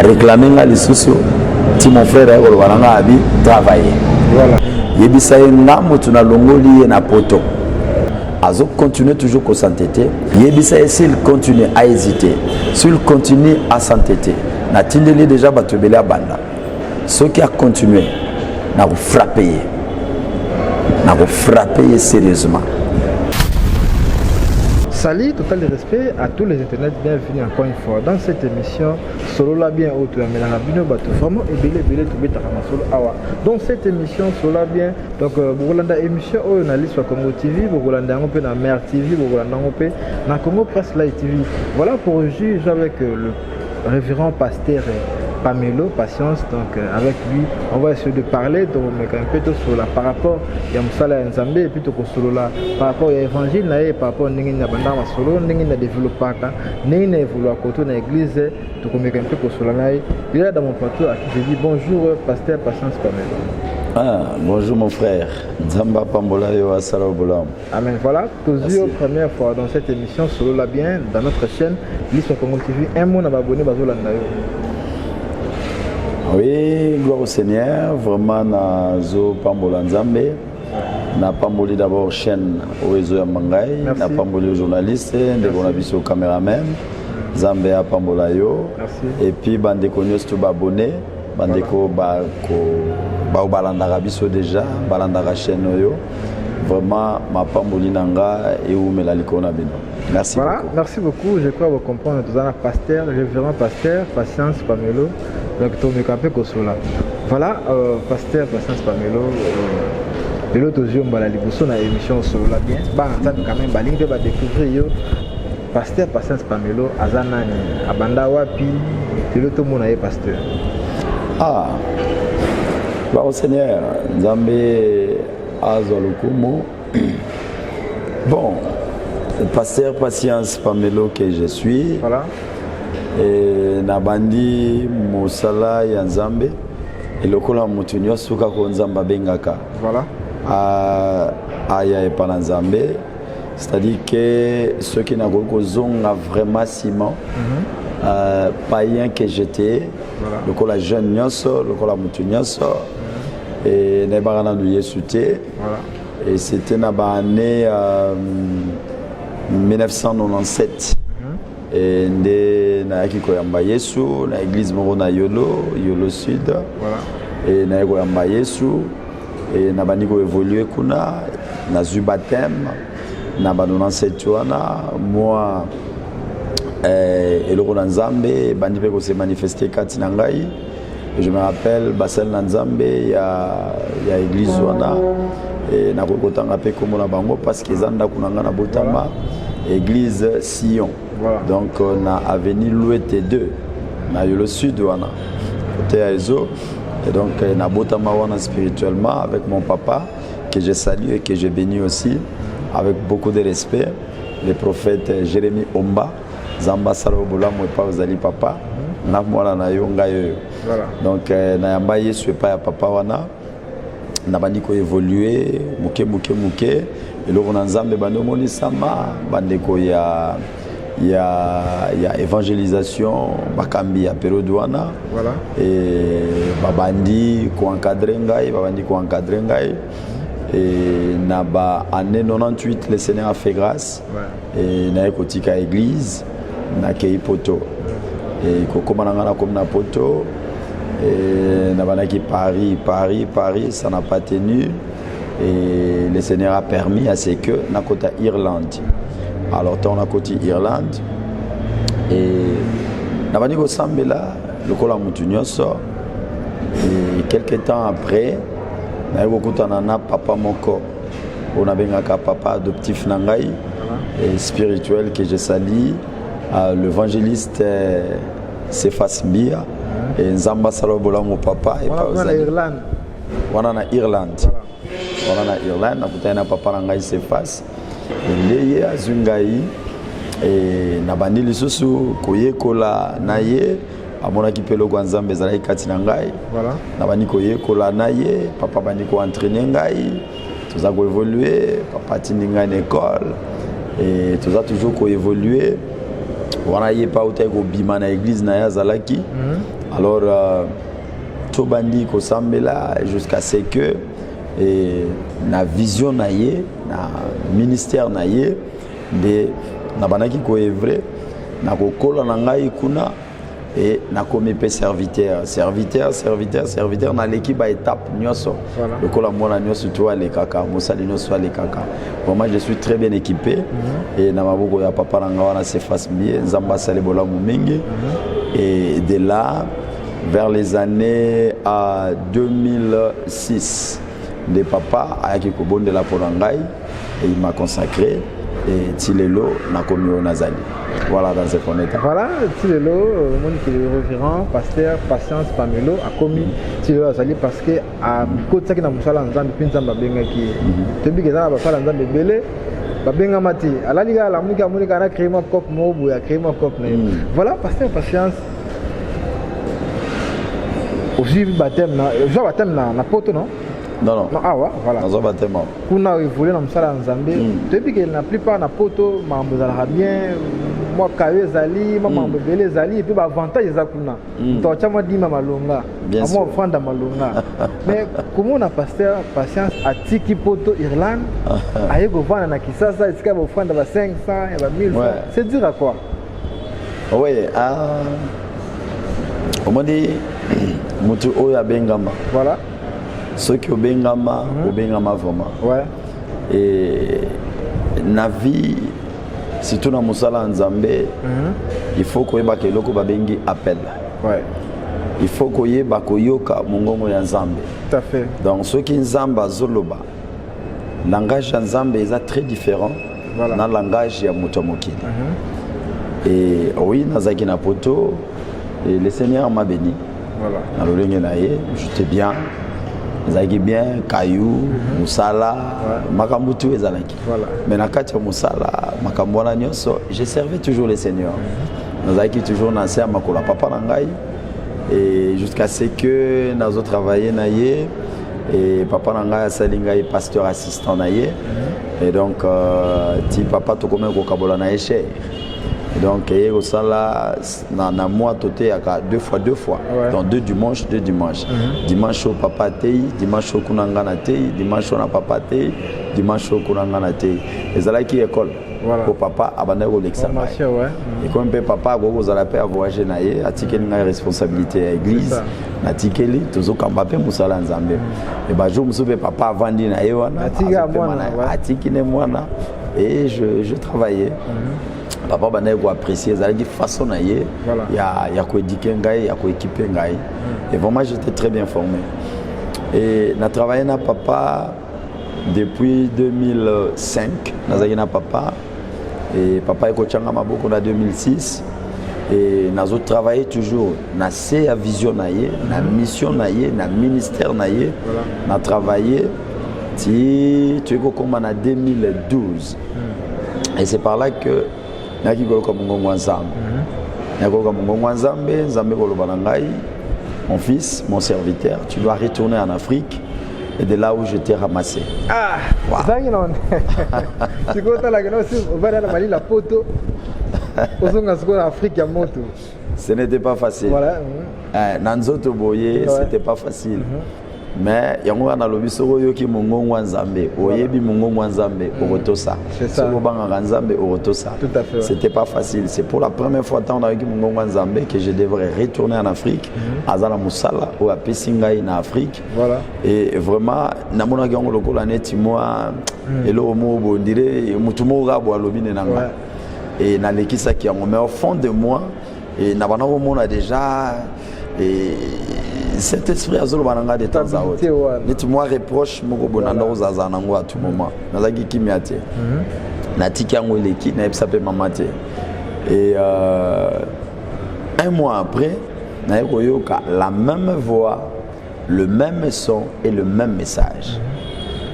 réclamer les sous si mon frère est au Abi travailler. Voilà. Yebisa nga mutu na longoli na poto. Azo continue toujours à s'entêter. Yebisa s'il continue à hésiter, s'il continue à s'entêter, na tindeli déjà batubeli à banda. Ceux qui a continué n'a frappé sérieusement. Salut, total respect à tous les internautes, bienvenue encore une fois dans cette émission Solo la bien haute la bino bato vraiment ebele to beta kama solo awa. Dans cette émission Solo la bien donc Bokolanda émission au na liste Congo TV, Bokolanda ngopé na Mer TV, Bokolanda ngopé na Congo Presse Live TV. Voilà pour aujourd'hui avec le révérend pasteur Pamelo Patience, donc avec lui on va essayer de parler donc un peu sur la par rapport à Moussala Nzambe et puis sur la par rapport à l'évangile et par rapport à Ningina Bandama Solo, Ningina développé, Ningina évolué à côté de l'église, donc on met un peu sur la il est là dans mon plateau à qui je dis bonjour pasteur Patience Pamelo. Ah, bonjour mon frère, Nzamba Pambola yo Asala Bolam. Amen. Voilà, toujours première fois dans cette émission Solo la bien dans notre chaîne Liste Congo TV, un monde à abonner Bazolanda yo. Oui, gloire au Seigneur, vraiment na zo Pambola Nzambe. Na Pamboli d'abord chaîne au réseau ya Mangai, na Pamboli journaliste, ndeko na biso caméraman. Nzambe a Pambola yo. Et puis bandeko nyosto ba abonné, bandeko ba ko balanda biso déjà, balanda chaîne yo. Vraiment ma Pamboli nanga et ou melaliko na bino. Merci voilà, beaucoup. Merci beaucoup, je crois vous comprendre tout ça pasteur, révérend pasteur Patience Pamelo. Donc, voilà, pasteur Patience Pamelo, l'autre jour, on va la émission sur la bien. Quand même, on va découvrir pasteur Patience Pamelo, Azanani, Abanda Wapi, l'autre monde est pasteur. Ah, bah, au Seigneur, Nzambe Azolukumo. Bon, pasteur Patience Pamelo que je suis. Voilà. Et nabandi musala ya Nzambe elokola mutu nyonso kako Nzamba bengaka voilà aya epana Nzambe, c'est-à-dire que ceux qui n'ont kozonga vraiment ciment païen que j'étais lokola jeune nyonso lokola mutu nyonso et nebaka na Yesu te et c'était na ba année 1997 et nde na yaki koyamba Yesu na église moko na Yolo Sud et na yaki koyamba Yesu et na bandi ko évoluer kuna na zu baptême na ba 97 wana moi eloko na Nzambe bandi pe ko se manifester kati na ngai et je me rappelle basel na Nzambe ya église wana et na kokotanga pe komo na bango parce que zanda kuna ngana botama église Sion. Voilà. Donc on a avenue Louete 2 na Yolo Sud wana côté Aezo et donc na botama wana spirituellement avec mon papa que je salue et que je bénis aussi avec beaucoup de respect le prophète Jérémie Omba Zamba Salobola moi pas ozali papa na mwana na yonga yo donc na yamba Yesu pa ya papa wana na bandi ko évoluer muke et loko na Nzambe bando moni sama bandeko ya évangélisation bakambi ya période wana voilà et babandi ko encadrer ngai et na ba année 98 le Seigneur a fait grâce et na ekotika église na keipoto et ko komana ngana comme na poto et na banaki Paris ça n'a pas tenu et le Seigneur a permis à ce que na kota Irlande. Alors on a côté Irlande et nabani ko sambela lokola mutu nyonso et quelques temps après na yokutana na papa moko on a bengaka papa adoptif nangai et spirituel que je salue l'évangéliste Cephas Mbia et Nzamba Salobola mon papa et pas aux Irlande wana na Irlande nakutana papa nangai Cephas ndeye azungai et nabandi lisusu koyekola naye amonaki pelo kwa Nzambe ezalaki kati na ngai voilà nabandi koyekola naye papa bandi ko entraîner ngai toza ko évoluer papa tindi ngai na école et toza toujours ko évoluer On a pas au taille bima na église na yazalaki. Alors tout bandi ko sambela jusqu'à ce que et na vision na ye na ministère na ye de na banaki ko evre na ko kola na ngai kuna et na komi pe serviteur na l'équipe ba étape nyoso le kola mona nyoso toi les kaka mosali nyoso les kaka. Pour moi je suis très bien équipé et na maboko ya papa na ngawana se fasse bien nzamba sale bola mumingi et de là vers les années à 2006 de papa ayaki ko bondela pour ngai et il m'a consacré et Tilelo na komi au Nazali. Voilà dans ce qu'on est. Voilà, Tilelo, le révérend, pasteur, Patience Pamelo, a commis Tilelo Nazali parce que à côté de la Moussala Nzambe, Pinzamba Bengaki, depuis que ça va faire Nzambe Belé, Babenga Mati, à la Liga, la Mouka Monika a créé mon cop Mobu, a créé mon cop. Voilà, pasteur, Patience. Aussi, baptême, je baptême na poto, non? Non. Ah ouais, voilà. Dans un baptême. Quand on a évolué dans le Moussala Nzambe, depuis que la plupart na poto, mambo zala bien. Moi kawe zali mama mbele zali et puis ba avantage za kuna to chama dima malonga moi offrande malonga mais comment on a pasteur Patience à tiki poto Irlande aye go vana na kisasa iska ba offrande ba 500 et ba 1000 francs c'est dur à quoi oui on m'a dit mutu oya bengama voilà ceux qui obengama vraiment ouais et na vie surtout dans Moussala Nzambe, il faut que yeba keloko babengi appel. Ouais. Il faut que yeba koyoka mongongo ya Nzambe. Tout à fait. Donc ceux qui Nzamba zoloba, langage ya Nzambe est très différent dans le langage ya moto mokili. Et oui, nazaki na poto et le Seigneur m'a béni. Voilà. Na lolenge na ye, j'étais bien. Ezalaki bien Kayou, Moussala, makambo tout ezalaki. Mais na kati ya Moussala, makambo wana nyonso, je servais toujours le Seigneur. Nazalaki toujours na se makola papa na ngai et jusqu'à ce que nazo travailler na ye et papa na ngai asali ngai pasteur assistant na ye. Et donc ti papa to comme ko kabola na échec. Donc il y a na mois toté à deux fois donc deux dimanches dimanche au papa tei dimanche au kunanga na tei dimanche au na papa tei dimanche au kunanga na tei et ça là qui école au papa abandé au l'examen et comme papa go za la paix à voyager na ye atikeli nga responsabilité à église na tikeli tozo kamba pe Moussala Nzambe et ba jour muso papa avandi na ye wana atikine mwana et je travaillais. Papa bana ko apprécier ça dit façon na ye ya ko éduquer ngai ya ko équiper ngai et vraiment j'étais très bien formé et na travaillé na papa depuis 2005 nazaki na papa et papa ko changa maboko na 2006 et nazo travaillé toujours na se ya vision na ye na mission na ye na ministère na ye na travaillé ti tu ko comme en 2012 et c'est par là que naki koloka mongongo Nzambe nakoloka mongongo Nzambe Nzambe koloba na ngai mon fils mon serviteur tu dois retourner en Afrique et de là où je t'ai ramassé ça y non tu connais la que on va dans Mali la poto ozonga siko en Afrique ya moto ce n'était pas facile voilà nanzoto boye c'était pas facile mais yango na lobi soko yoki mongongo Nzambe oyebi mongongo Nzambe okotosa soko banga Nzambe okotosa c'était pas facile c'est pour la première fois tant avec mongongo Nzambe que je devrais retourner en Afrique azala Moussala ou à Pesingai na Afrique et vraiment namona yango lokola neti moi elo mo bondire mutumo rabo alobi nenanga et na lekisa ki yango mais au fond de moi et na bana mona déjà et cet esprit azolo bananga de temps à autre neti moi reproche moko bonanda ozaza nango à tout moment nazaki kimiate na tiki yango eleki na epsa pe mamate et un mois après na yoka la même voix le même son et le même message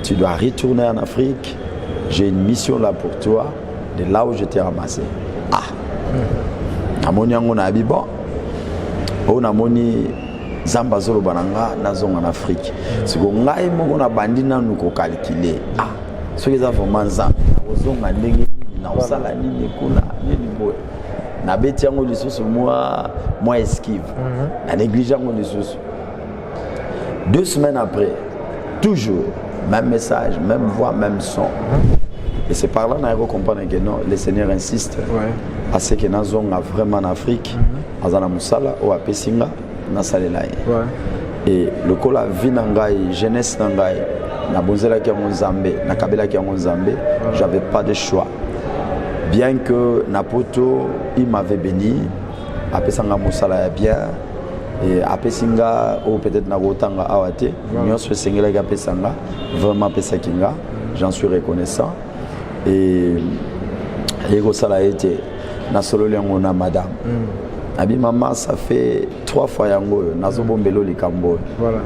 tu dois retourner en Afrique j'ai une mission là pour toi de là où je t'ai ramassé namoni yango na bibo o namoni Zamba zolo bananga nazonga en Afrique. Si ko ngai moko na bandi nanu ko calculer. Ce qui est vraiment Nzambe. Ozonga ndenge na osala nini kuna nini boye. na beti yango lisusu moi esquive na néglige yango lisusu. 2 semaines après, toujours même message, même voix, même son. Et c'est par là qu'on a compris que non, le Seigneur insiste à ce que nous sommes vraiment en Afrique, à Zana Moussala ou à Pessinga, na Salelaï. Et le col a vie nangai, jeunesse nangai, na bonzela qui a mon Zambé, na Kabila qui a mon Zambé, j'avais pas de choix. Bien que Napoto, il m'avait béni, à Pessinga Moussala bien. Et à Pessinga ou peut-être na Rotanga Awate, nous sommes singles à Pessinga, vraiment Pesakinga, j'en suis reconnaissant. Et ça a été na solo liango na madame. Abi maman ça fait 3 fois yango nazo bombelo likambo. Voilà.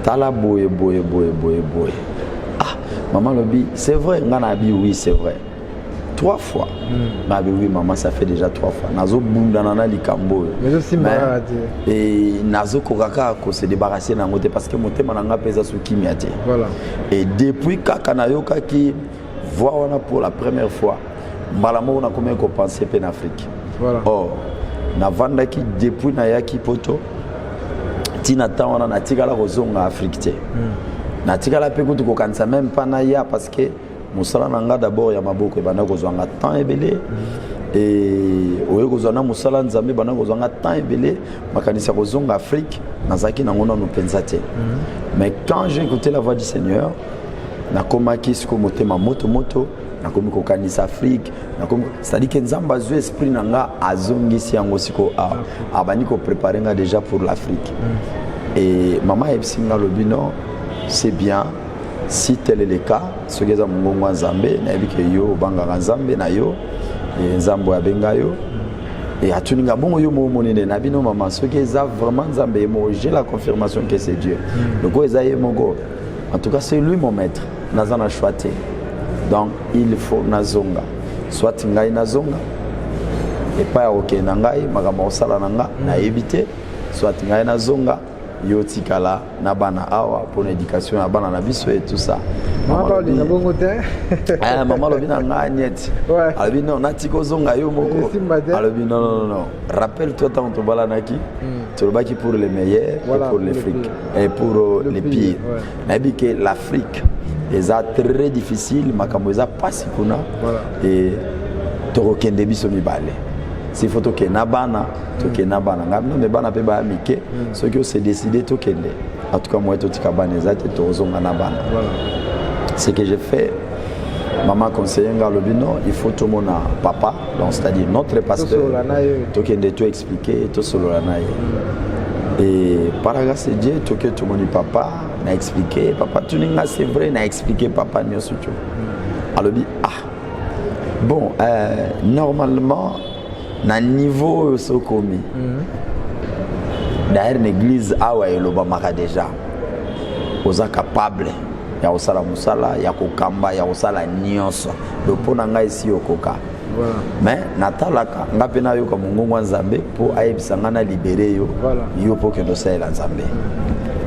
Tala boye. Ah maman lobi, c'est vrai ngana abi oui c'est vrai. 3 fois. Mais oui maman ça fait déjà 3 fois. Nazo bundana na likambo. Mais aussi malade. Et nazo kokaka ko se débarrasser na ngote parce que motema nanga pesa su kimiate. Voilà. Et depuis kaka na yoka ki voir pour la première fois, Malamo on a combien qu'on pensait en Afrique. Voilà. Or, na vanda qui depuis na yaki poto, tina ta on a tigala rozonga Afrique. Na tigala pe kutu ko kansa même pas na ya parce que musala nanga d'abord ya maboko bana kozwanga temps ebele et oyo kozwana musala nzambe bana kozwanga temps ebele makanisa rozonga Afrique nazaki nangona no pensate. Mais quand j'ai écouté la voix du Seigneur, na komaki siko motema moto na komi ko kanisa Afrique na komi c'est-à-dire que nzamba zo esprit nanga azongisi yango siko abani ko préparer nga déjà pour l'Afrique. Et maman ebsinga lobino c'est bien si tel est le cas ce que za mungongo nzambe na ebike yo banga nzambe na yo et nzambo ya benga yo et atuninga bongo yo mo monene na bino maman ce que za vraiment nzambe mo j'ai la confirmation que c'est Dieu. Donc ezaye mogo. En tout cas, c'est lui mon maître. Nazana choité. Donc, il faut nazonga. Soit ngai nazonga. Et pas ok nangai, magama osala nanga, na éviter. Soit ngai nazonga, yotikala, nabana awa, pour l'éducation, nabana na biso et tout ça. Maman lobi na bongo te. Maman lobi na nga net. Alobi non, natiko zonga yo moko. Alobi non. Rappelle-toi tant to balanaki. Tu le baki pour les meilleurs et pour les frics et pour les pires. Mais bien que l'Afrique est très difficile, makambo eza pasi kuna et torokende biso mibale. Si faut toke na bana, ngam no bana pe ba mike, ce que c'est décidé tokende. En tout cas moi to tikabana ezate tozonga na bana. Ce que j'ai fait, maman conseiller Ngalobino, il faut tout mon papa, donc c'est-à-dire notre pasteur, tokende tout expliquer, tout solo lanaye. Et par la grâce de Dieu, tout mon papa n'a expliqué, papa tout n'est c'est vrai, n'a expliqué papa n'y a surtout. Alors dit bon normalement na niveau so commis. D'ailleurs l'église awa elobamaka déjà. Oza capable ya osala musala ya kokamba ya osala nyonso lopona ngai si okoka. Mais natalaka ngapena yo ka mungu nzambe po ayebisa ngana libéré yo yo po kendo sala nzambe.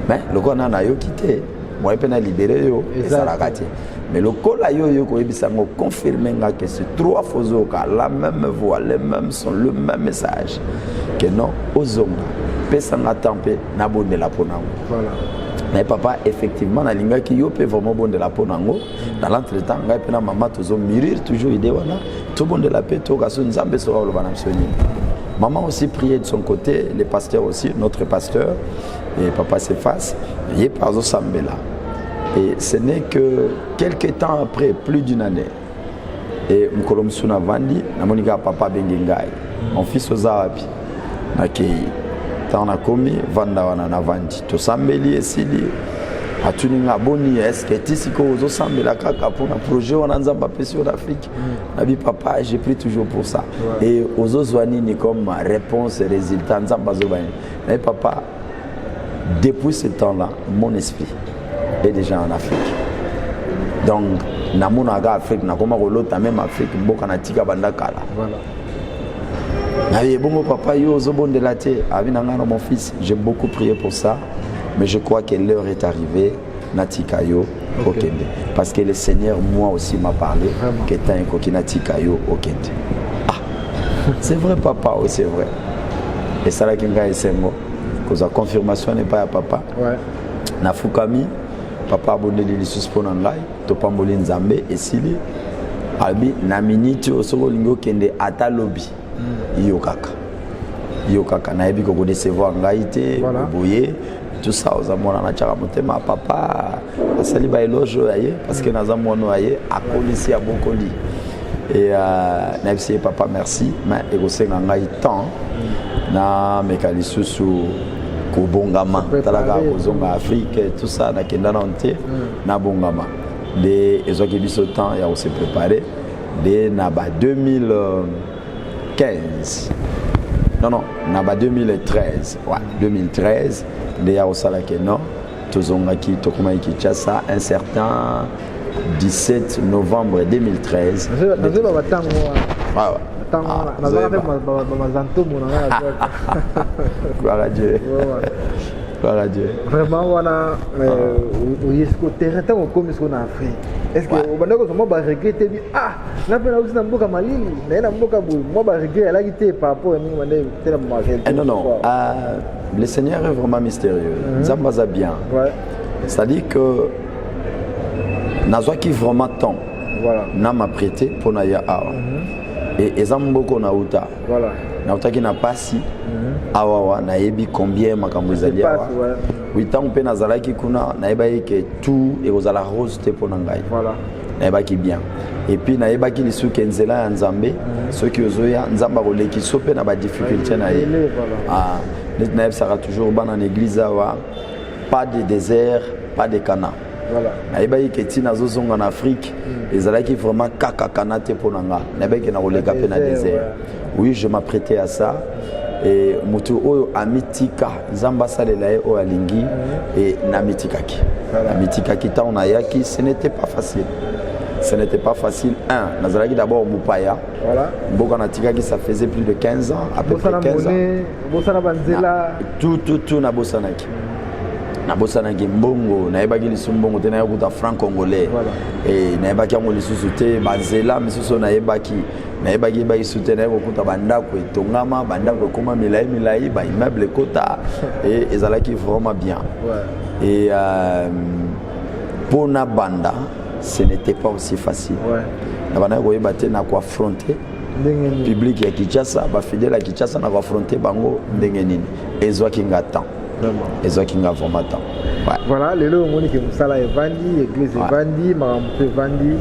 Mais lokona na yo kité moi pena libéré yo ezalaka te. Mais le kola yo ko yebisa ngo confirmer nga que c'est 3 fois ka la même voix le même son le même message que non ozonga pesa nga tempé na bonde la ponango. Voilà. Mais papa effectivement na linga ki yo peut vraiment bonde la ponango dans l'entretemps nga pena maman tozo mûrir toujours idée wana tout bonde la paix to ka so nzambe sera lo bana msoni. Maman aussi priait de son côté, les pasteurs aussi, notre pasteur et papa s'efface, il est par Sambela. Et ce n'est que quelques temps après, plus d'une année, et Mkolomsuna Vandi, Namonika papa Bengengai, mon fils Ozawapi, Nakei, Tana Komi, Vanda Wana Vandi, to Sambeli et Sili, Atuninga Boni, est-ce que Tissiko Ozo Sambela Kaka pour un projet en Anzamba Pesio d'Afrique, Nabi papa, j'ai pris toujours pour ça. Et Ozo Zwanini comme réponse et résultat, Nzamba Zobani. Mais papa, depuis ce temps-là, mon esprit est déjà en Afrique. Donc, namunaga Afrique, nakoma kolota même Afrique, mboka na tika banda kala. Voilà. Naye bongo papa yo zobonde la te, avinanga mon fils, j'ai beaucoup prié pour ça, mais je crois que l'heure est arrivée, natika yo okende. Parce que le Seigneur moi aussi m'a parlé que tant ko natika yo okende. C'est vrai, papa, oui, c'est vrai. Et ça, là, Kinga et Sengo. Cause la confirmation n'est pas à papa. Ouais. Na Fukami, papa abonné les suspens en live, Topamboli Nzambe, et Sili. Albi, na minute, au solo lingo kende ata lobby. Yokaka. Yokaka. Na ebi koko décevoir ngaïté, boye. Tout ça, aux amours, on a tiré ma papa. Asali ba éloge parce que nous avons noyé à Colissi à Bocoli. Et na papa merci, mais il y a un temps na mécanisme sous Kobongama, talaga kozonga Afrique, tout ça na kenda na onté na Bongama. Les ezoki biso temps ya se préparer de na ba 2015. Non, na ba 2013. Ouais, 2013 de ya osala ke non, tozonga ki tokoma ki Kinshasa un certain 17 novembre 2013. Gloire à Dieu. Gloire à Dieu. Vraiment, voilà. Terrain, on comme ce qu'on a fait. Est-ce que on va regretter? Ah, là, on a aussi un peu Mali, mais un peu moi, je regrette la guitare par rapport à nous. Non. Le Seigneur est vraiment mystérieux. Zambaza bien. C'est-à-dire que Nazwa qui vraiment temps. Voilà. N'a m'a prêté pour Naya Awa. Et Zamboko Nauta. Voilà. Nauta qui n'a pas si. Awawa, Naebi combien Makambuzali Awa. 8 ans, pe Nazala qui kuna, Naeba que tout et aux ala rose te pour Nangai. Voilà. Naeba qui bien. Et puis Naeba qui les sous Kenzela en Zambé, ceux qui osent Nzamba Rolé qui sope n'a pas de difficulté. Ah, les Naeb sera toujours ban en église Awa. Pas de désert, pas de cana. Voilà. Naeba qui est en Afrique, et Zala qui vraiment kaka kanate pour Nanga. Naeba qui n'a rolé capé dans le désert. Oui, je m'apprêtais à ça. Et mutu oyo amitika Zamba salelae o alingi et namitikaki. Namitikaki ta onayaki, ce n'était pas facile. Ce n'était pas facile. Un, Nazaraki d'abord Moupaya. Voilà. Mboka natikaki ça faisait plus de 15 ans, à peu près 15 ans. Bosana Banzela. Tout na bosanaki. Na bosanaki mbongo, na ebaki lisu mbongo te na yokuta franc congolais. Et na ebaki yango lisusu te Banzela misusu na ebaki ba soutenu okuta bandako etongama bandako ekoma milai ba immeuble kota et ezalaki vraiment bien. Et pour na banda ce n'était pas aussi facile. Na banda ko yebate na ko affronter public ya Kinshasa ba fidèle à Kinshasa na ko affronter bango ndenge nini ezwa kinga temps. Ezwa kinga vraiment temps. Voilà, les lots monique musala evandi, église evandi, marampe evandi.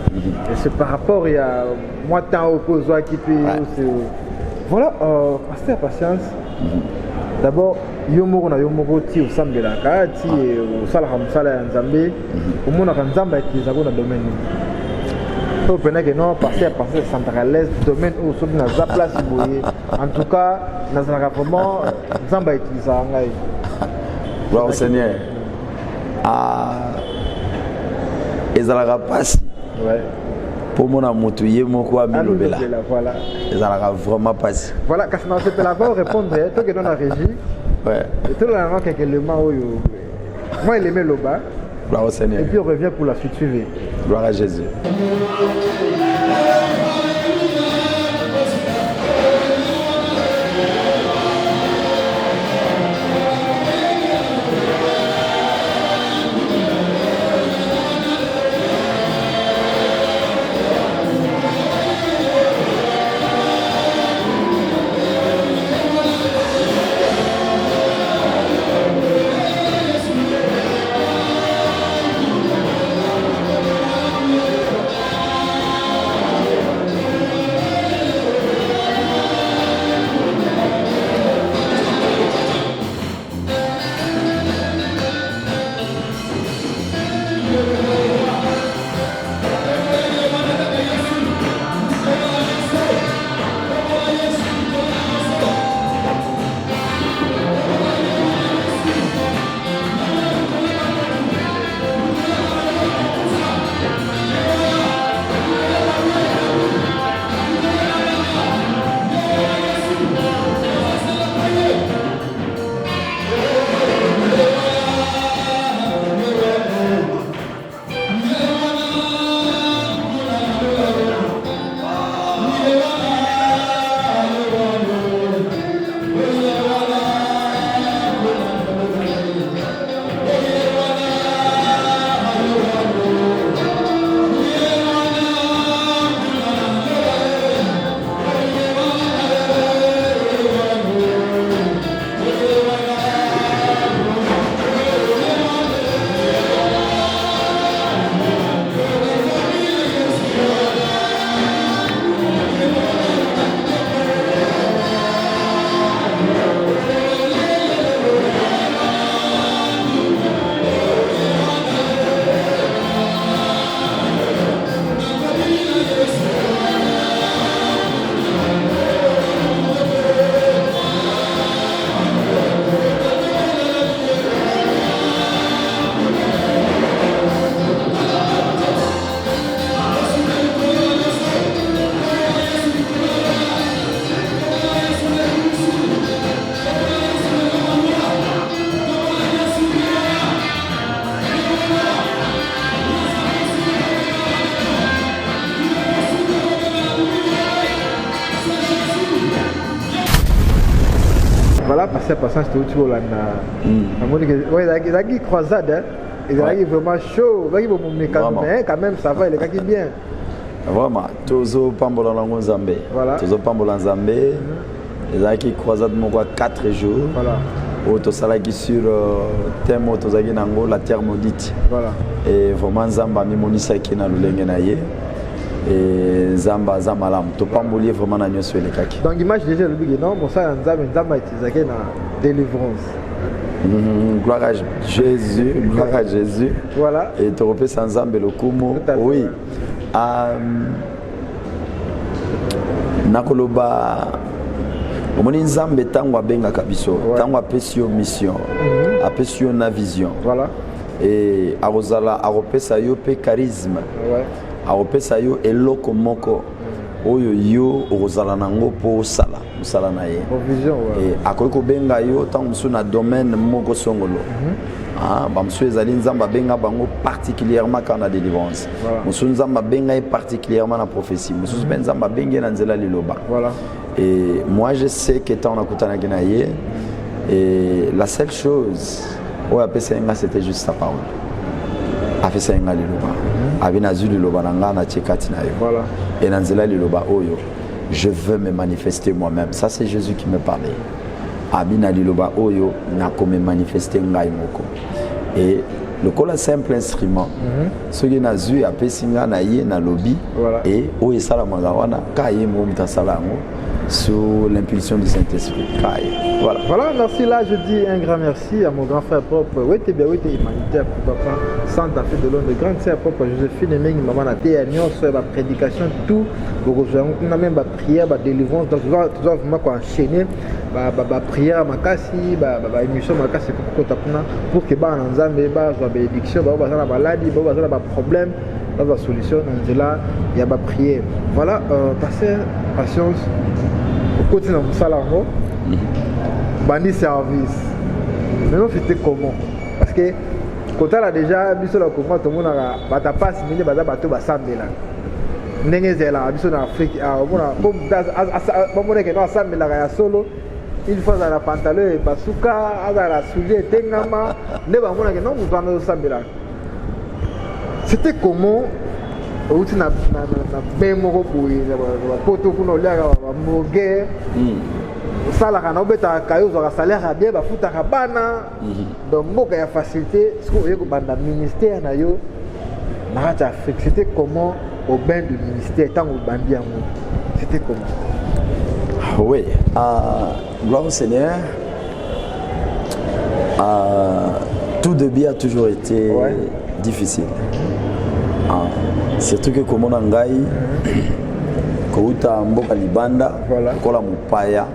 Et c'est par rapport il y a moi temps au cause qui peut voilà, pasteur patience. D'abord yomoko na yomoko ti osambela kati et osala musala ya Nzambe. Omona ka Nzamba etiza ko na domaine. Au pena que non pasteur centraliste domaine où sur na za place boye. En tout cas, na za vraiment Nzamba etiza ngai. Gloire au Seigneur. Ezalaka pasi. Pour mon amour, tu y es mon quoi, Milobela. Voilà. Ezalaka vraiment pasi. Voilà, quand je m'en là va répondre, toi qui es dans la régie. Ouais. Et tout le monde qui est le mot. Moi, il aimait le bas. Gloire au Seigneur. Et puis on revient pour la suite suivie. Gloire à Jésus. voilà, passer c'était autour là. Il a qui croisade, il a vraiment chaud, mais quand même ça va, il est qui bien. Vraiment, Tozo Pambola Nzambe. Voilà. Tozo Pambola Nzambe. Il a qui croisade 4 jours. Voilà. Auto salaki sur thème Tozaki Nango, la terre maudite. Voilà. Et vraiment Nzamba mi monisa qui na lulenge na ye. Et Zamba Zamalam. To pambolier vraiment na nyonso le kaki. Donc image déjà le big non, bon ça Nzamba est na délivrance. Gloire à Jésus, gloire à Jésus. Voilà. Et te repères sans Nzambe le kumo. Oui. Nakoloba omoni Nzambe tango abengaka biso tango apesi yo mission apesi yo na vision voilà et arozala aropesa yo pe charisme aropesa yo eloko moko oyo yo ozala nango po sala musala na ye et akoki kobenga yo tango musu na domaine moko songolo Bamsou ezali Nzamba benga bango particulièrement quand on a délivrance. Musu Nzamba benga particulièrement dans la prophétie. Musu Nzamba benga na nzela liloba. Voilà. Et moi je sais que tant on a kutana genaye et la seule chose où a pensé c'était juste sa parole. A fait ça nga liloba. Abi na zu liloba nga na tchekati na yo. Voilà. Et na nzela liloba oyo je veux me manifester moi-même. Ça c'est Jésus qui me parlait. Abina liloba oyo na comme manifester ngai moko et le kola simple instrument ce qui na zu a pesinga na ye na lobby et o esala mangawana ka ye mo mtasalango sous l'impulsion du Saint-Esprit. Voilà. Voilà, merci. Là, je dis un grand merci à mon grand frère propre. Oui, t'es bien, oui, t'es humanitaire, papa. Santa fait de l'homme, de grande sœur propre. Joséphine et Ming, maman, la théânion, sur la prédication, tout. On a même la prière, la délivrance. Donc, tu dois vraiment enchaîner. La prière, ma casse, la émission, ma casse, pour que les gens aient la bénédiction, la maladie, la problème, la solution. Donc, là, il y a la prière. Voilà, passer patience. Côté dans le salon, bandi service. Mais non, c'était comment? Parce que quand on a déjà vu sur le comment tout le monde a pas assimilé baza bateau basambe là. N'engeze là, biso en Afrique, comme on est que nous assemble là ya solo. Une fois dans la pantalon et basuka, à la soulier tengama, ne ba mona que non nous allons assemble là. C'était comment? Outi na bemo boy na poto kuna oliaka ba moge sala kana obeta kayo zo ka salaire bien ba futa ka bana donc mboka ya facilité ce que yeko banda ministère na yo na ta Afrique c'était comment au bain du ministère tant au bandi yango c'était comment? Oui, gloire au Seigneur. Tout début a toujours été difficile. Surtout que comme on a ngai kouta mboka libanda kola mupaya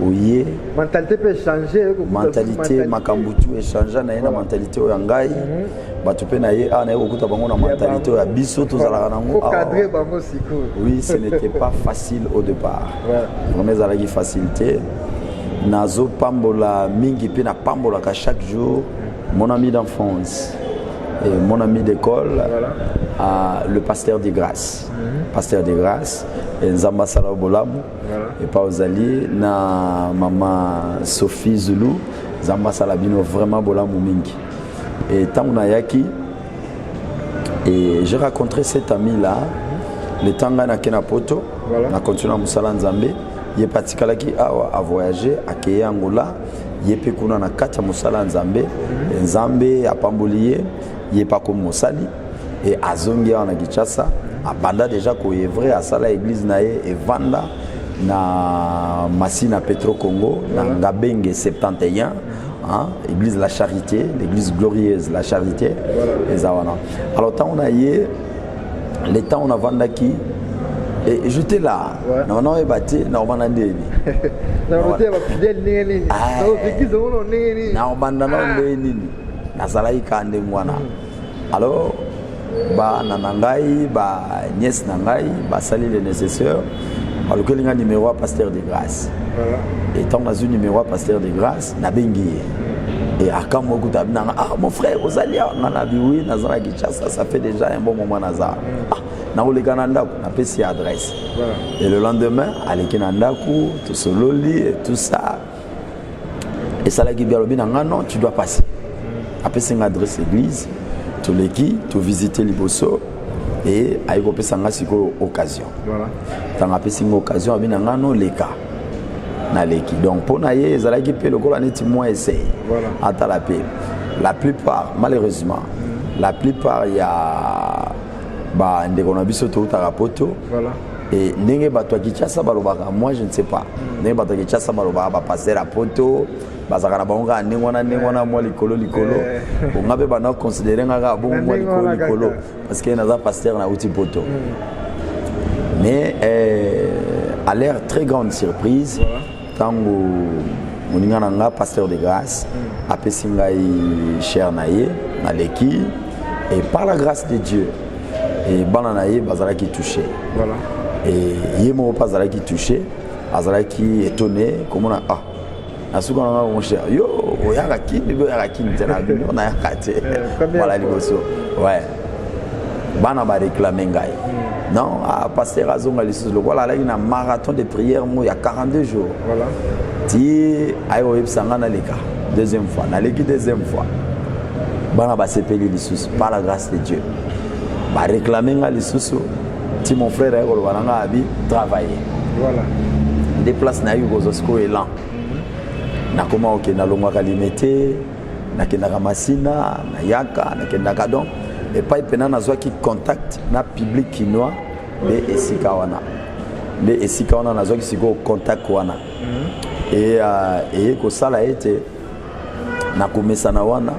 oye mentalité peut changer mentalité makambutu échanger na ina mentalité o ngai batu pe na ye na okuta bango na mentalité ya biso tozala nango cadrer bango siko. Oui, ce n'était pas facile au départ. Vraiment zalaki facilité nazo pambola mingi pe na pambola ka chaque jour mon ami d'enfance et mon ami d'école, le pasteur de grâce. Pasteur de grâce, et Nzamba Sala Bolamu, et Pauzali, na maman Sophie Zulu, Nzamba Salabino vraiment Bolamu Mingi. Et Tamunayaki, et j'ai rencontré cet ami-là, le Tangana Kenapoto, na continué à Moussala Nzambe, il est parti à voyager à Kenya Angola, il est pécuna na Katia Moussala Nzambe, Nzambe à Pambolier. Il n'est pas comme Moussali et Azongi en Kinshasa a banda déjà ko vrai à sala église naé et vanda na Massina Petro Congo na Ngabenge 71 église la Charité, l'église glorieuse la Charité et zawana. Alors tant on a yé les temps on a vandaki et j'étais là non non ebati na obana ndeni na roté ba fidèle nini na ofikizo uno nini na obanda ndeni nazalaki kande mwana alors ba nanangai ba nièce nangai ba sali le nécessaire alukeli nga numéro à pasteur de grâce et tant dans une numéro à pasteur de grâce na bengi et akamo kuta binanga mon frère ozalia ngana biwi nazala Kinshasa ça fait déjà un bon moment nazala na olekana ndako na pesi adresse et le lendemain aleki na ndako to sololi et tout ça Et ça, non, tu dois passer. Après, c'est une adresse église, tu l'équipes, tu visites Liboso, et avec occasion. Voilà. Tu as une occasion, non, les cas. Donc, pour naïe, ils allaient le col moins essayé. Voilà. La plupart, malheureusement, la plupart, il y a des conabis auto tarapoto. Voilà. Et n'engé batwa kichasa balobaka, moi je ne sais pas. N'engé batwa kichasa balobaka ba passer la poto, bazaka na bango nengona moi likolo. Bon ngabe bana considérer ngaka bon moi likolo parce que naza pasteur na outil poto. Mais à l'air très grande surprise, tango moninga nanga pasteur de grâce apesi ngai cher naye na leki et par la grâce de Dieu et bana naye bazala qui touché. Voilà. Et yemo pas bazala qui touché, bazala qui étonné comment on a asuka na mon cher yo oyaka kini bo yaka kini tena bino na yakate voilà liboso ouais bana ba réclamer ngai non pasteur azonga lisu le voilà là il y a un marathon de prière mo il y a 42 jours voilà ti ayo ebsanga na leka deuxième fois na leki deuxième fois bana ba sepeli lisu par la grâce de Dieu ba réclamer ngai lisu ti mon frère ayo lo bana abi travailler voilà des places na yugo zosko elan na koma oke na longwa limité na kendaka masina na yaka na kendaka donc et pas pena na zwa ki contact na public kinois be esika wana na zwa ki siko contact wana et ko sala ete na komesa na wana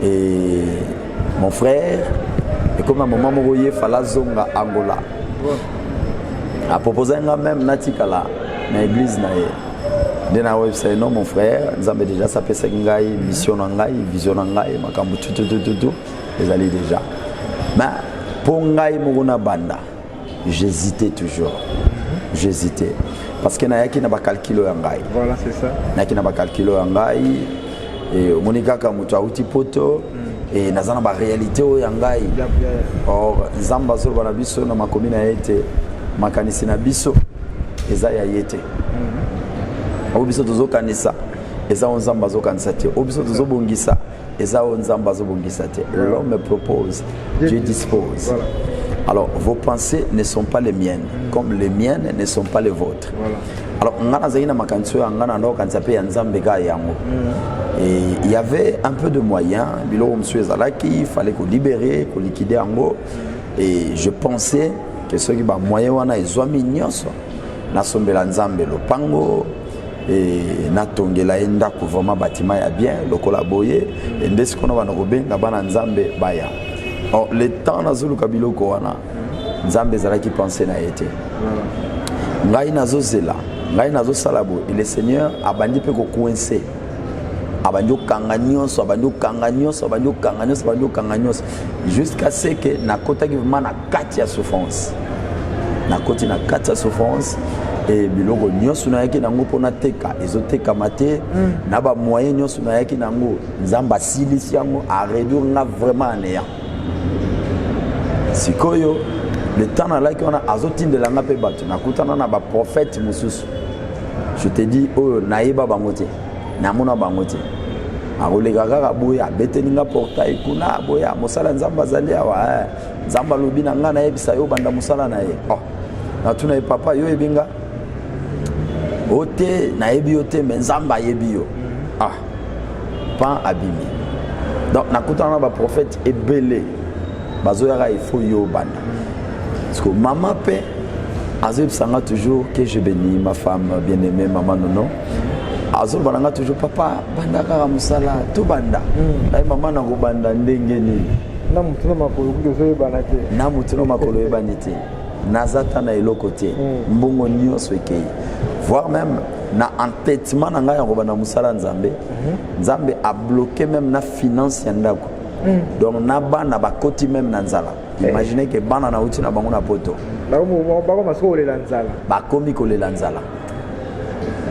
et mon frère et comme un moment mo ye fala zonga Angola a proposé même natikala na église na ye. Dans la website, non, mon frère, nous avons déjà sapé Sengai, mission Nangai, vision Nangai, Makambu, tout, les allez déjà. Mais pour Ngai Muguna Banda, j'hésitais toujours. J'hésitais. Parce que Nayaki n'a pas calculé Ngai. Voilà, c'est ça. Nayaki n'a pas calculé Ngai. Et Monika Kamutua Uti Poto. Et Nazana ba réalité au Yangai. Or, Zamba Zol Banabiso, na ma commune a été Makanisi Nabiso, et Zaya Yete. Obiso tozo kanisa eza onzamba zo kanisa te obiso tozo bongisa eza onzamba zo bongisa te l'homme me propose Dieu dispose voilà. Alors vos pensées ne sont pas les miennes comme les miennes ne sont pas les vôtres voilà. Alors ngana zaina makanso ngana ndo kanisa pe ya nzambe ga yango et il y avait un peu de moyens bilo monsieur Zalaki il fallait qu'on libérer qu'on liquider yango et je pensais que ceux qui ba moyen wana ezwami nyonso na sombela nzambe lopango et natongela enda ko vraiment bâtiment ya bien le collaborer et ndesi kono bana kobenga bana nzambe baya. Or le temps na zulu kabilo ko wana nzambe zalaki penser na été ngai nazo zela ngai nazo salabo et le Seigneur abandi pe ko coincer abandi kanganyos jusqu'à ce que na kota ki vraiment na kati ya souffrance na koti na kati ya souffrance et biloko nyonso na yaki nango pona teka ezoteka mate na ba moyen nyonso na yaki nango nzamba silisi yango a réduire nga vraiment néant sikoyo le temps na laki wana azotindela nga pe bato nakutana na ba prophète mususu je te dis oh naïba bangote namona bangote akoleka kaka boya abeteli nga portail kuna boya mosala nzamba zali awa nzamba lobi na nga na yebisa yo banda mosala na ye oh natuna ye papa yo ebinga ote na yebi ote menzamba yebi yo pas abimi donc nakutana ba prophète ebele bazoyaka il faut yo banda parce que maman pe azib sanga toujours que je bénis ma femme bien-aimée maman nono azib bananga toujours papa banda kaka musala to banda ay maman na ko banda ndenge ni na mutuna makolo kuzo yebana te na mutuna makolo yebani te nazata na eloko te mbongo nyonso ekei voire même na entêtement na ngai ya kobanda musala nzambe nzambe a bloqué même na finance ya ndako donc na bana bakoti même na nzala imaginez que bana na uti na bango na poto bakomi kolela nzala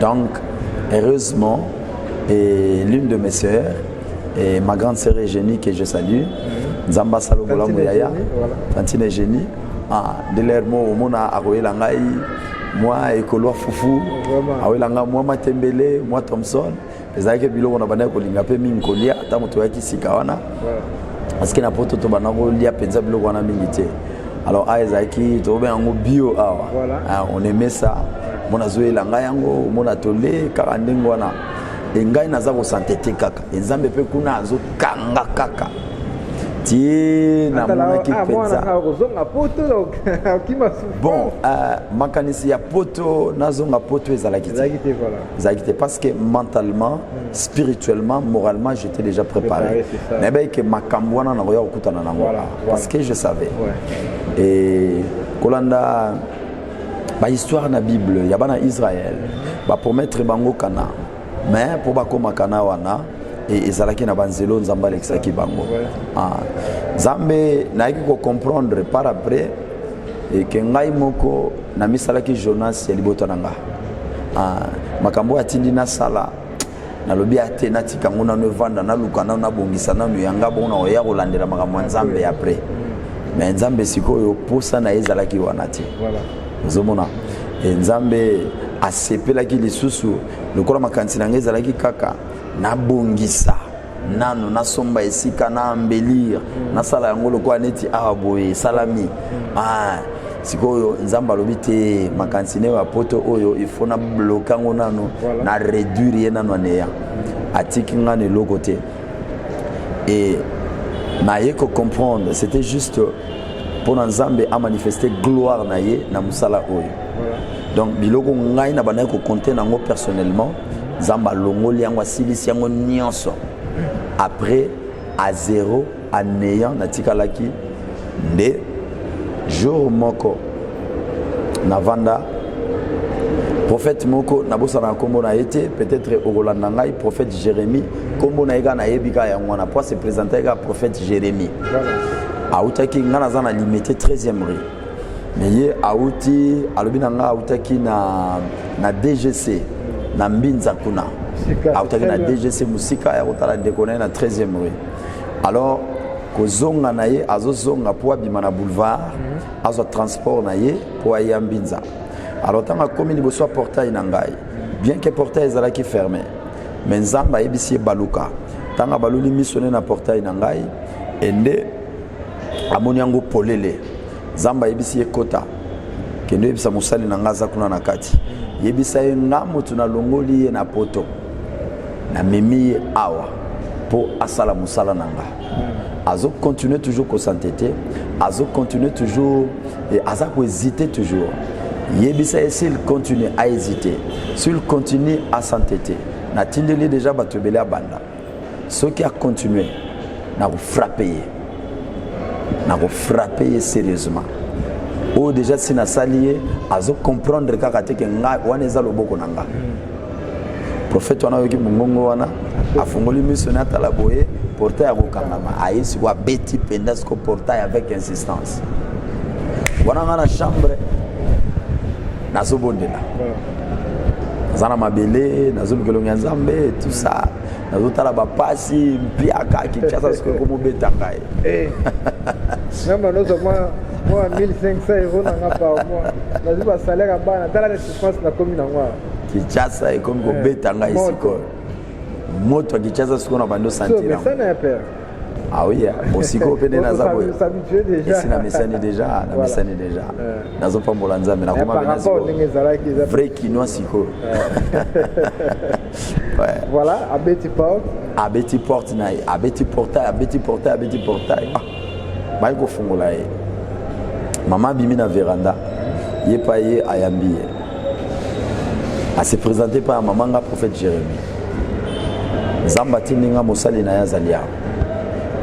donc heureusement et l'une de mes sœurs et ma grande sœur Eugénie que je salue nzamba salo bolango yaya Tantine Eugénie de l'air mo mona akoyela ngai moi ekolo fufu awelanga moi matembele moi Thompson ezalaki biloko na bana kolinga pe mingi kolia ata moto yaki sika wana parce que na poto to bana kolia penza biloko wana mingi te alors ezalaki to ben ngo bio awa on aimait ça mona zoela yango mona tole kaka ndenge wana engai naza ko santete kaka enzambe pe kuna azo kanga kaka tie na mona ki penza bon makanisi ya poto nazonga poto ezalaki te parce que mentalement spirituellement moralement j'étais déjà préparé mais ben que makambo wana na koya kokutana nango parce que je savais et kolanda ba histoire na Bible ya bana Israël ba promettre bango kana mais pour ba koma kana wana et ezalaki na banzelo nzamba alexaki bango Nzambe naiki ko comprendre par après et que ngai moko na misalaki Jonas ya liboto nanga makambo atindi na sala na lobi ate natika ngona no vanda na lukana na bongisa na yanga bona oya kolandela makambo Nzambe après mais Nzambe sikoyo posa na ezalaki wana te zomona Nzambe asepelaki lisusu lokola makanisi na ngezalaki kaka na bongisa nano na somba esika na embellir na sala yango lokola neti aboye salami sikoyo Nzambe alobi te makanisi ne wa poto oyo il faut na bloquer ngo nano na réduire nano aneya atiki ngane loko te et naye ko comprendre c'était juste pour Nzambe a manifester gloire na ye na musala oyo donc biloko ngai na bana ko compter nango personnellement Nzambe longoli yango silisi yango nyonso après à zéro à néant na tikalaki nde jour moko na vanda prophète moko na bosana kombo na été peut-être okolanda ngai prophète Jérémie kombo na ega na yebika yango na pour se présenter ka prophète Jérémie autaki ngana za na limité 13e rue mais ye auti alobi nanga autaki na DGC na Mbinza kuna autaki na DGC musika ya kotala dekona na 13e rue alors kozonga na ye azozonga po abima na boulevard azo transport na ye po ya Mbinza alors tanga komi liboso portail na ngai bien que portail ezalaki fermé mais Nzambe ayebisi baluka tanga baluli missionné na portail na ngai ende amoni yango polele Nzambe ayebisi ekota kendo yebisa musali na ngaza kuna na kati yebisa ye ngamo tuna longoli ye na poto na memi awa po asala musala nanga azo continuer toujours ko s'entêter azo continuer toujours et aza ko hésiter toujours yebisa ye s'il continue à hésiter s'il continue à s'entêter na tindeli déjà batobeli abanda ceux qui a continué na ko frapper sérieusement ou déjà si na salié azo comprendre kaka te ke nga wana eza loboko nanga prophète wana yoki mungongo wana afungoli missionnaire tala boye portail ya kokangama ayesi wa beti pendas ko portail avec insistance wana ngana chambre nazo bondela zana mabele nazo lukelonga Nzambe tout ça nazo tala ba pasi mpiaka kichasa siko ko mobeta ngai Même nous moi 1500 € par mois. Nous avons un salaire à bas, dans la souffrance de la commune. Kichasa est comme beta ngai siko. Moto kichasa siko na bando sentir. Mais ça n'est pas. Ah oui, osiko pende na zabo. Ça s'habitue déjà. Et si na mesani déjà, na mesani déjà. Nazo pa molanza mais na koma bena siko. Vrai kinois siko. Ouais. Voilà, à Betty Porte. À Betty Porte na, à Betty Portail, à Betty Portail, à Betty Portail. Ba ko fungola ye. Maman bimi na véranda. Ye pa ye ayambi. A se présenter par maman nga prophète Jérémie. Nzamba tininga mosali na yazalia.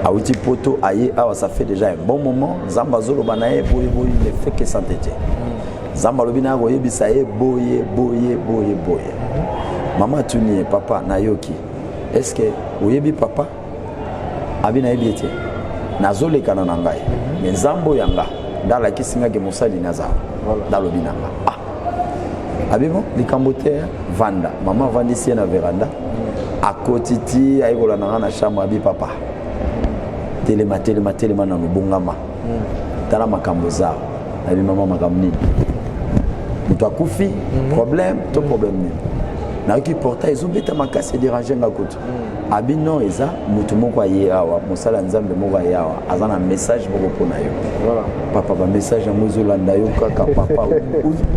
Aouti poto aye awa ça fait déjà un bon moment. Nzamba zolo banaye boye boye ne fait que s'entêter. Nzamba lobina ko yebisa ye boye. Maman tuni papa nayoki. Est-ce que oyebi papa abina yebiete nazole kana nangai mais nzambo yanga ndala kisinga ke mosali naza ndalo binanga abibo likambote vanda maman vandisi na veranda akotiti aikola nanga na chambre abi papa telema na lubungama tala makambo zao abi mama makamni mutu akufi problème to problème nini nayoki portail ezobeta makasi edérange nga kutu abi non eza mutu moko aye awa mosala nzambe moko aye awa aza na message moko mpona yo papa bamessage yango ezolanda yo kaka papa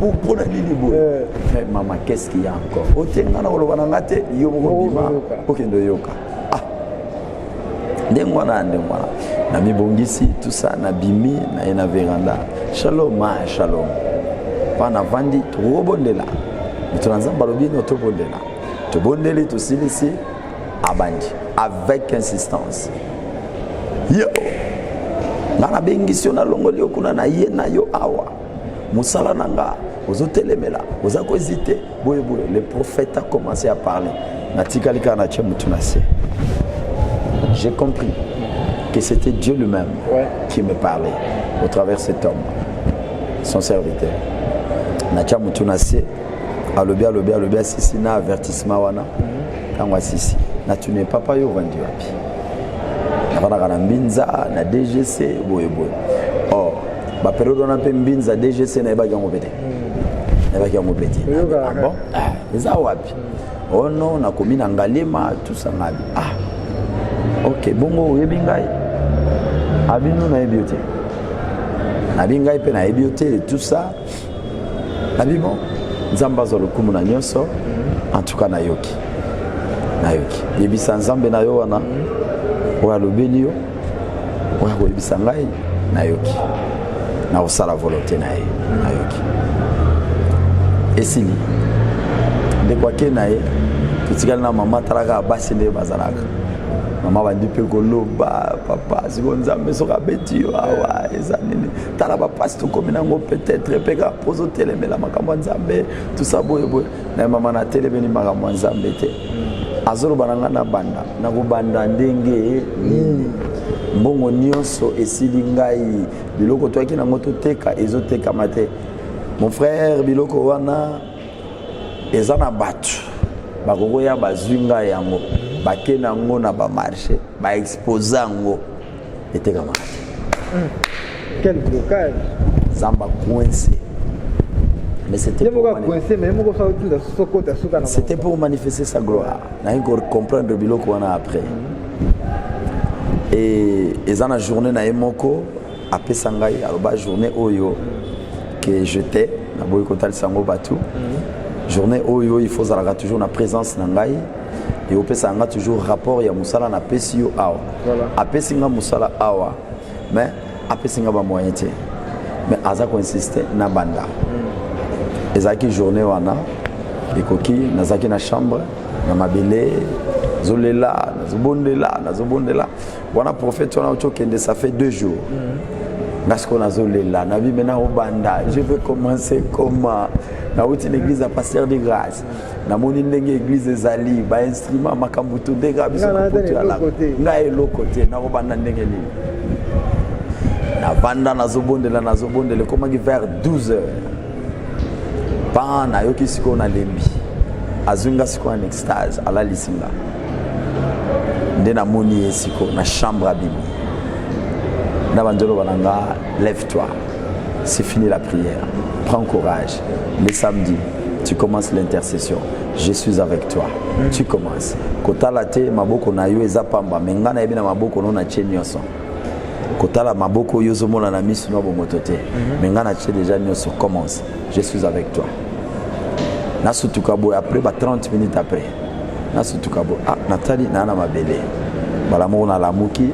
mpona nini boye mama qu'est-ce qu'il y a encore otenga na koloba na nga te yo moko bima okende oyoka ndenge wana namibongisi tout ça nabimi naye na veranda shalom shalom mpa navandi tokobondela mutu na nzambe alobi no tobondela tobondeli tosilisi abandi avec insistance yo nga nabengisi yo nalongoli yo kuna na ye na yo awa mosala na nga ozotelemela oza kohésite boyeboye le prophète a commencé à parler natikali kaka na tie mutu na se j'ai compris que c'était Dieu lui-même qui me parlait au travers de cet homme, son serviteur. Natia Mutuna se, alobi sisi na avertissement wana. Kangwa sisi, na tu n'es pas yo vendu wapi. Navana kana mbinza na DGC boye. Oh, ba période on a pe mbinza DGC na ebaki ngopete. Ebaki ngopete. Ah bon? Ah, eza wapi? Oh non, na komi na ngalema tout ça ngabi. Ah. Ok, bongo oyebi ngai abino na ebiote nabi ngai pe na ebiote et tout ça nabi bon nzamba zo lokumu na nyonso en tout cas nayoki yebisa nzambe na yo wana oya lobeli yo oya koyebisa ngai nayoki na osala volonté na ye nayoki esili ndekwake na ye totikali na mama talaka basi nde bazalaka mama bandi pe koloba papa siko nzambe soka beti yo awa eza nini tala bapasi tokomi nango peut-être peka pozo telemela makambo nzambe tout ça boye na mama na telemeli makambo nzambe te azoloba nanga na banda na kobanda ndenge nini mbongo nyonso esili ngai biloko toaki nango toteka ezotekama te mon frère biloko wana eza na bato bakokoya bazwi ngai yango bakena yango na bamarché baexpose yango etekama te quel blocage zamba coincé mais c'était pour manifester sa gloire na encore comprendre biloko wana après et ezana journée na yemoko apesa ngai aloba journée oyo que j'étais na boy kotalisa ngo batu journée oyo il faut zalaka toujours na présence na ngai et opesa nga toujours rapport ya musala na pesi yo awa apesi nga musala awa mais apesi nga ba moyen te mais aza ko insister na banda ezaki journée wana ekoki nazaki na chambre na mabele zolela nazobondela wana prophète wana ochokende ça fait 2 jours Nasko nazolela nabi mena obanda je vais commencer comment na outi l'église à pasteur de grâce na moni ndenge église ezali ba instrument makambuto ndenge biso koputu ala nga elo côté na obanda ndenge ni na banda nazobondela comme vers 12h pa na yoki siko na lembi azunga siko en extase ala lisinga nde na moni esiko na chambre à bibi lève-toi, c'est fini la prière, prends courage. Le samedi, tu commences l'intercession, je suis avec toi, tu commences. Kotala te maboko na yo ezapamba, mengana ebina maboko no na chenyoso. Kotala maboko yo zomona na misu no bomotote, mengana che déjà nyoso, commence, je suis avec toi. Nasutukabo après 30 minutes après. Nasutukabo, ah Nathalie na na mabele. Balamo na lamuki,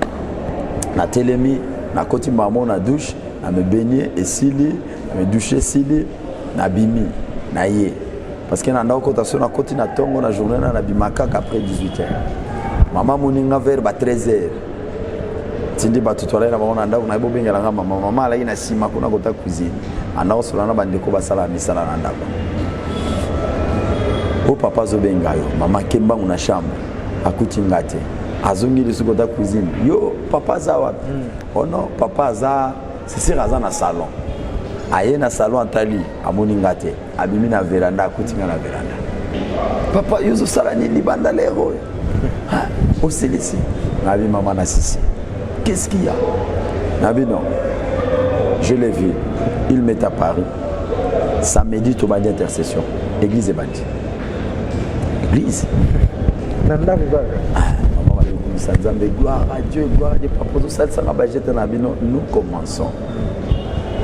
na telemi na koti maman na douche na me baigner esili na me doucher sili na bimi na ye parce que na ndako kotation na koti na tongo na journée na bimaka après 18h maman moninga vers 13h tindi batutwala na maman na ndako na bobengela nga maman ala ina sima kuna kota cuisine andako solana bandeko basala misala na ndako o papa zo bengayo mama kembangu na chambre akuti ngate azongi lisuko ta cuisine yo papa za wapi oh non papa za c'est raza na salon aye na salon atali amoni ngate abimi na veranda akutinga na veranda papa yuzo sala ni libanda lero au céleste nabi maman na sisi qu'est-ce qu'il y a nabi non je l'ai vu il m'est apparu samedi tu vas intercession église et bandi église nanda vous maman Nzambe gloire à Dieu papa ça ça va jeter na bino nous commençons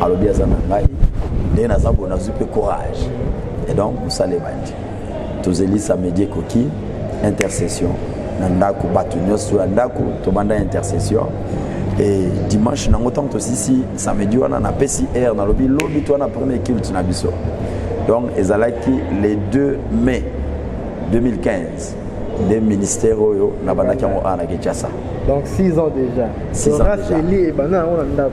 alors bien ça ngai dès na zabo na zupe courage et donc vous salez bandi tous élis samedi koki intercession nandako batu nyoso ndako to banda intercession et dimanche na ngotam to sisi samedi wana na PCR na lobi to na premier culte na biso donc ezalaki les 2 mai 2015 des ministères oyo na bandaki ngo ana Kinshasa donc 6 ans déjà 6 ans déjà et banana on ndako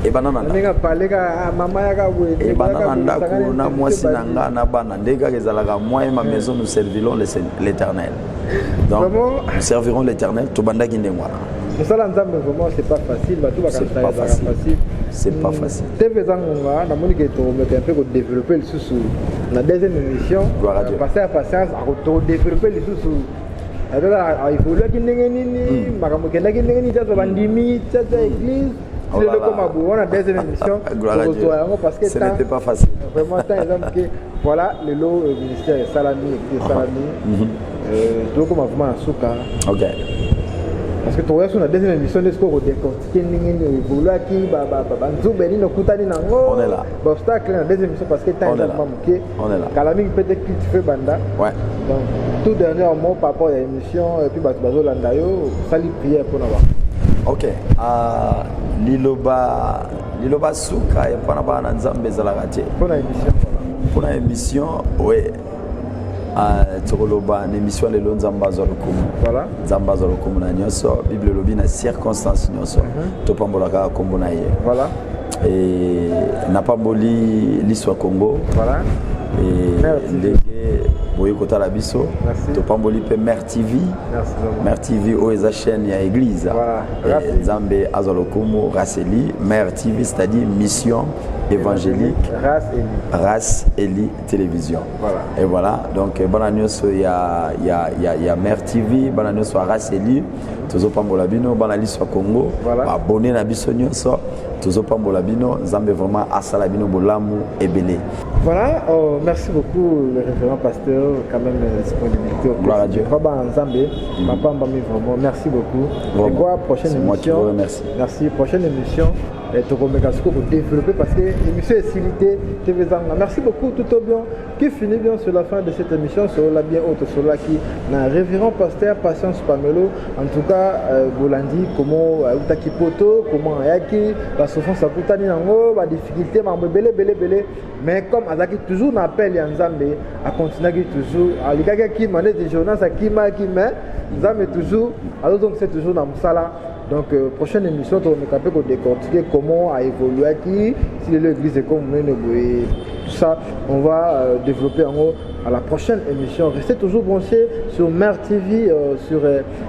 et banana ndeka paleka mama yaka boye et banana ndako na mwasi na nga na bana ndeka ezalaka moi et ma maison nous servirons l'Éternel donc nous servirons l'Éternel to bandaki ndengwana musala nzambe vraiment c'est pas facile batu bakata facile c'est pas facile TV zangonga na moni que to mettre un peu ko développer le sous la deuxième émission passer à patience à to développer le sous alors il faut là qui nini makambo kenda ki nini tata bandimi tata église c'est le comme abou on a deuxième émission parce que ce n'était pas facile vraiment ça exemple que voilà le lot ministère Salami et Salami tout comme vraiment souka OK parce que tu vois sur la deuxième émission de ce qu'on décortique nini vouloir qui nzubeni no kutani nango on est là obstacle la deuxième émission parce que tu as manqué on est là kalami peut-être que tu fais banda ouais donc tout dernier mot par rapport à l'émission et puis bazo landa yo sali prière pour nous OK liloba suka et pana bana nzambe zalaka te pour la émission ouais tokoloba na émission lelo nzambe azwa lokumu voilà nzambe azwa lokumu na nyonso bible lobi na circonstance nyonso topambolaka kombo na ye voilà et napamboli liswa Congo voilà et ndenge boye kotala biso topamboli pe Mère TV Mère TV o eza chaîne ya église voilà nzambe azwa lokumu raseli Mère TV c'est-à-dire mission évangélique Race Eli télévision voilà et voilà donc bana nyonso ya Mère TV bana nyonso Race Eli tozopambola bino bana liswa Congo abonné na biso nyonso tozopambola bino nzambe vraiment asala bino bolamu ebele. Voilà, merci beaucoup le révérend pasteur, quand même disponibilité au gloire à Dieu. Merci beaucoup. Et quoi, prochaine émission. Moi qui vous remercie. Merci, prochaine émission. Et tu remercie pour développer parce que l'émission est silité. Merci beaucoup, tout au bien. Qui finit bien sur la fin de cette émission, sur la bien haute, sur la qui n'a révérend pasteur Patience Pamelo. En tout cas, Bolandi, comment Utakipoto, comment Ayaki, la souffrance à Koutani Nango, la difficulté, mais comme Azaki toujours n'appelle Yanzambe à continuer toujours, à l'égard qui m'a dit des journaux, à qui m'a Nzambe toujours, alors donc c'est toujours dans Moussala. Donc, prochaine émission, on va décortiquer comment a évolué qui, si l'église est comme tout ça, on va développer en haut à la prochaine émission. Restez toujours branchés sur Mère TV, sur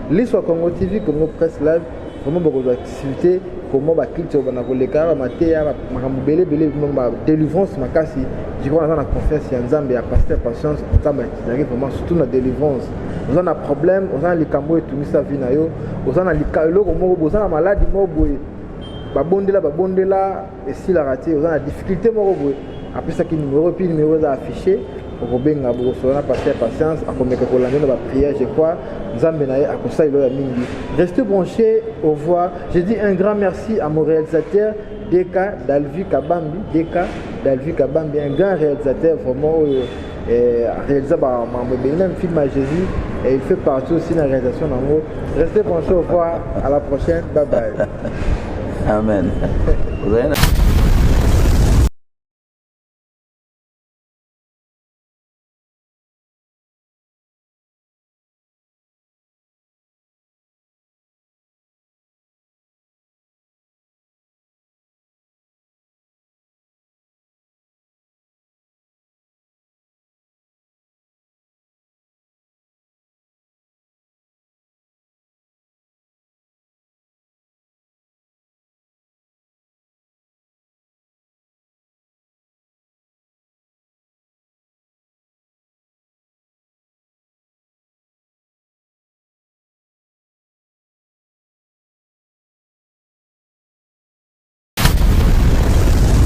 l'Histoire Congo TV, Congo Presse Live, vraiment beaucoup d'activités, comment va cliquer sur la matéria, délivrance, je crois que la confiance en Nzambe, à pasteur patience, Nzambe qui vraiment surtout la délivrance. Vous avez un problème, vous avez les cambo et tout ça vie na yo, vous avez les cailloux, vous avez la maladie moboy, babondela et si la raté, vous avez la difficulté moboy. Après ça qui numéro puis numéro affiché, vous avez un pasteur patience, à comme que la prière, je crois, Nzambe na à ça il y a mingi. Restez branchés, au revoir. Je dis un grand merci à mon réalisateur Deka Dalvi Kabambi, un grand réalisateur vraiment réalisé par un film à Jésus et il fait partie aussi de la réalisation d'amour. Restez branchés, au revoir, à la prochaine, bye bye. Amen.